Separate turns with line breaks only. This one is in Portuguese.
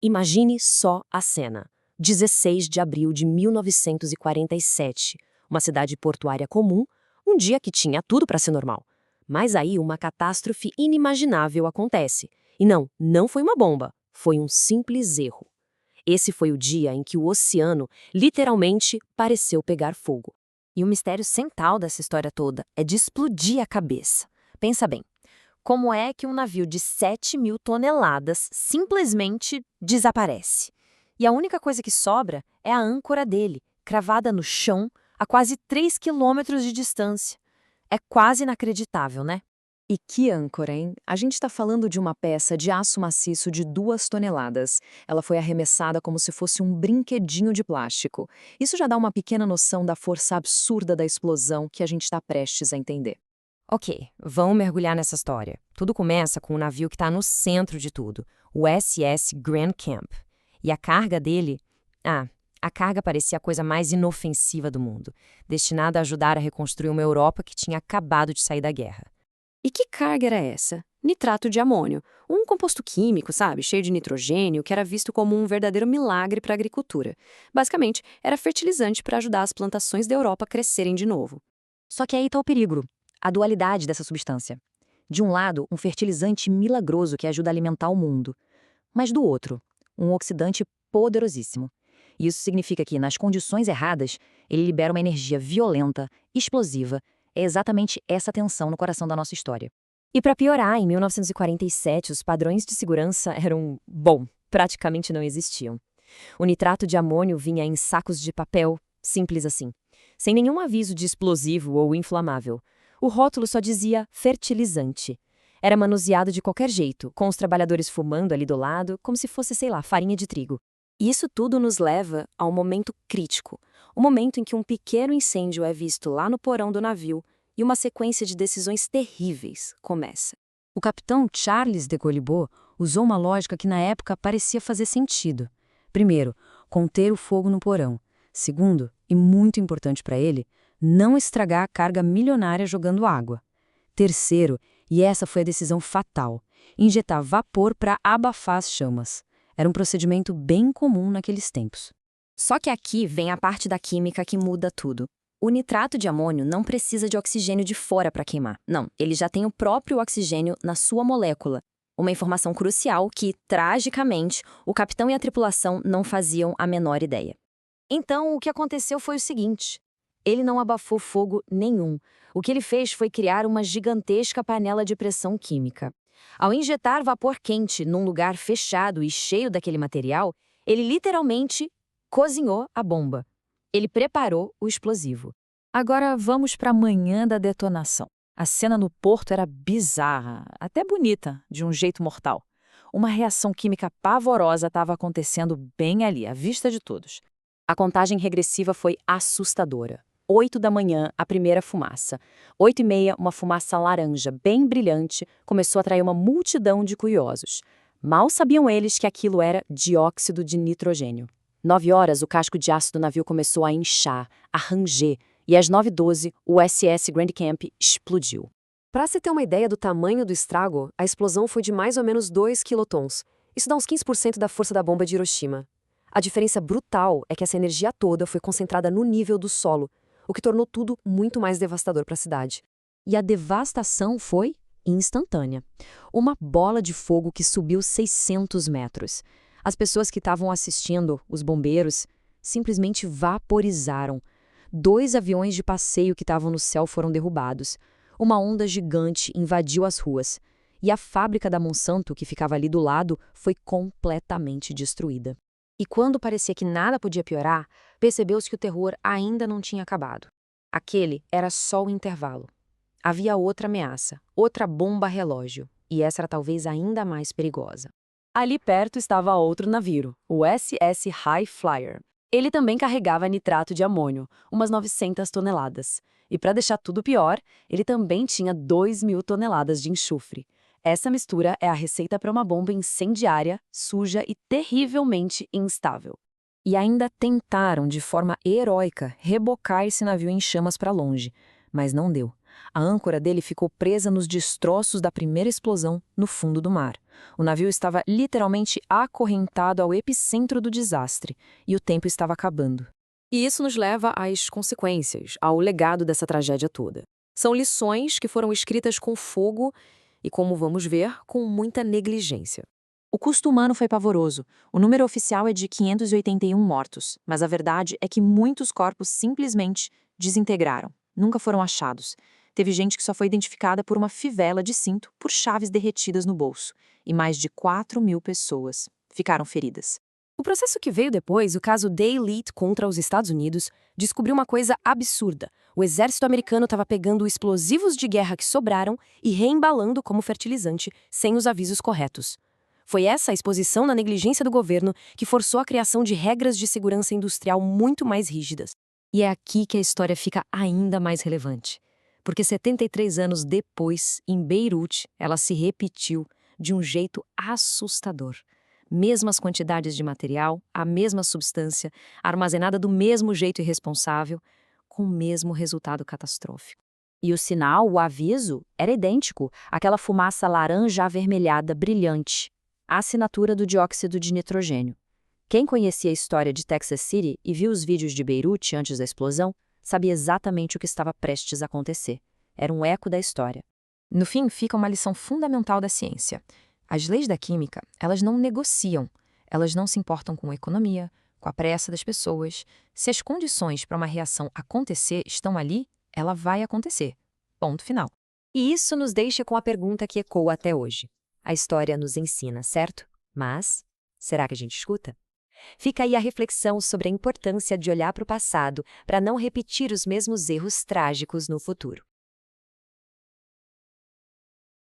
Imagine só a cena. 16 de abril de 1947, uma cidade portuária comum, um dia que tinha tudo para ser normal. Mas aí uma catástrofe inimaginável acontece. E não foi uma bomba, foi um simples erro. Esse foi o dia em que o oceano literalmente pareceu pegar fogo.
E o mistério central dessa história toda é de explodir a cabeça. Pensa bem, como é que um navio de 7.000 toneladas simplesmente desaparece? E a única coisa que sobra é a âncora dele, cravada no chão a quase 3 quilômetros de distância. É quase inacreditável, né?
E que âncora, hein? A gente está falando de uma peça de aço maciço de 2 toneladas. Ela foi arremessada como se fosse um brinquedinho de plástico. Isso já dá uma pequena noção da força absurda da explosão que a gente está prestes a entender.
Ok, vamos mergulhar nessa história. Tudo começa com o navio que está no centro de tudo, o SS Grand Camp. E a carga dele... a carga parecia a coisa mais inofensiva do mundo, destinada a ajudar a reconstruir uma Europa que tinha acabado de sair da guerra.
E que carga era essa? Nitrato de amônio, um composto químico, sabe, cheio de nitrogênio, que era visto como um verdadeiro milagre para a agricultura. Basicamente, era fertilizante para ajudar as plantações da Europa a crescerem de novo.
Só que aí está o perigo, a dualidade dessa substância. De um lado, um fertilizante milagroso que ajuda a alimentar o mundo. Mas do outro, um oxidante poderosíssimo. Isso significa que, nas condições erradas, ele libera uma energia violenta, explosiva. É exatamente essa tensão no coração da nossa história.
E para piorar, em 1947, os padrões de segurança eram, praticamente não existiam. O nitrato de amônio vinha em sacos de papel, simples assim, sem nenhum aviso de explosivo ou inflamável. O rótulo só dizia fertilizante. Era manuseado de qualquer jeito, com os trabalhadores fumando ali do lado, como se fosse, farinha de trigo.
E isso tudo nos leva a um momento crítico, o momento em que um pequeno incêndio é visto lá no porão do navio e uma sequência de decisões terríveis começa.
O capitão Charles de Gaulibaud usou uma lógica que na época parecia fazer sentido. Primeiro, conter o fogo no porão. Segundo, e muito importante para ele, não estragar a carga milionária jogando água. Terceiro, e essa foi a decisão fatal, injetar vapor para abafar as chamas. Era um procedimento bem comum naqueles tempos.
Só que aqui vem a parte da química que muda tudo. O nitrato de amônio não precisa de oxigênio de fora para queimar. Não, ele já tem o próprio oxigênio na sua molécula. Uma informação crucial que, tragicamente, o capitão e a tripulação não faziam a menor ideia. Então, o que aconteceu foi o seguinte. Ele não abafou fogo nenhum. O que ele fez foi criar uma gigantesca panela de pressão química. Ao injetar vapor quente num lugar fechado e cheio daquele material, ele literalmente cozinhou a bomba. Ele preparou o explosivo.
Agora vamos para a manhã da detonação. A cena no porto era bizarra, até bonita, de um jeito mortal. Uma reação química pavorosa estava acontecendo bem ali, à vista de todos.
A contagem regressiva foi assustadora. 8 da manhã, a primeira fumaça. 8h30, uma fumaça laranja, bem brilhante, começou a atrair uma multidão de curiosos. Mal sabiam eles que aquilo era dióxido de nitrogênio. 9 horas, o casco de aço do navio começou a inchar, a ranger, e às 9h12, o SS Grand Camp explodiu.
Para se ter uma ideia do tamanho do estrago, a explosão foi de mais ou menos 2 quilotons. Isso dá uns 15% da força da bomba de Hiroshima. A diferença brutal é que essa energia toda foi concentrada no nível do solo, o que tornou tudo muito mais devastador para a cidade.
E a devastação foi instantânea. Uma bola de fogo que subiu 600 metros. As pessoas que estavam assistindo, os bombeiros, simplesmente vaporizaram. 2 aviões de passeio que estavam no céu foram derrubados. Uma onda gigante invadiu as ruas. E a fábrica da Monsanto, que ficava ali do lado, foi completamente destruída.
E quando parecia que nada podia piorar, percebeu-se que o terror ainda não tinha acabado. Aquele era só o intervalo. Havia outra ameaça, outra bomba relógio, e essa era talvez ainda mais perigosa.
Ali perto estava outro navio, o SS High Flyer. Ele também carregava nitrato de amônio, umas 900 toneladas. E para deixar tudo pior, ele também tinha 2.000 toneladas de enxofre. Essa mistura é a receita para uma bomba incendiária, suja e terrivelmente instável. E ainda tentaram, de forma heróica, rebocar esse navio em chamas para longe. Mas não deu.
A âncora dele ficou presa nos destroços da primeira explosão no fundo do mar. O navio estava literalmente acorrentado ao epicentro do desastre, e o tempo estava acabando.
E isso nos leva às consequências, ao legado dessa tragédia toda. São lições que foram escritas com fogo e, como vamos ver, com muita negligência.
O custo humano foi pavoroso. O número oficial é de 581 mortos, mas a verdade é que muitos corpos simplesmente desintegraram, nunca foram achados. Teve gente que só foi identificada por uma fivela de cinto por chaves derretidas no bolso, e mais de 4.000 pessoas ficaram feridas.
O processo que veio depois, o caso Day-Lite contra os Estados Unidos, descobriu uma coisa absurda. O exército americano estava pegando explosivos de guerra que sobraram e reembalando como fertilizante, sem os avisos corretos. Foi essa a exposição na negligência do governo que forçou a criação de regras de segurança industrial muito mais rígidas.
E é aqui que a história fica ainda mais relevante. Porque 73 anos depois, em Beirute, ela se repetiu de um jeito assustador. Mesmas quantidades de material, a mesma substância, armazenada do mesmo jeito irresponsável, com o mesmo resultado catastrófico.
E o sinal, o aviso, era idêntico, aquela fumaça laranja avermelhada brilhante. A assinatura do dióxido de nitrogênio. Quem conhecia a história de Texas City e viu os vídeos de Beirute antes da explosão, sabia exatamente o que estava prestes a acontecer. Era um eco da história.
No fim, fica uma lição fundamental da ciência. As leis da química, elas não negociam. Elas não se importam com a economia, com a pressa das pessoas. Se as condições para uma reação acontecer estão ali, ela vai acontecer. Ponto final.
E isso nos deixa com a pergunta que ecoa até hoje. A história nos ensina, certo? Mas, será que a gente escuta? Fica aí a reflexão sobre a importância de olhar para o passado para não repetir os mesmos erros trágicos no futuro.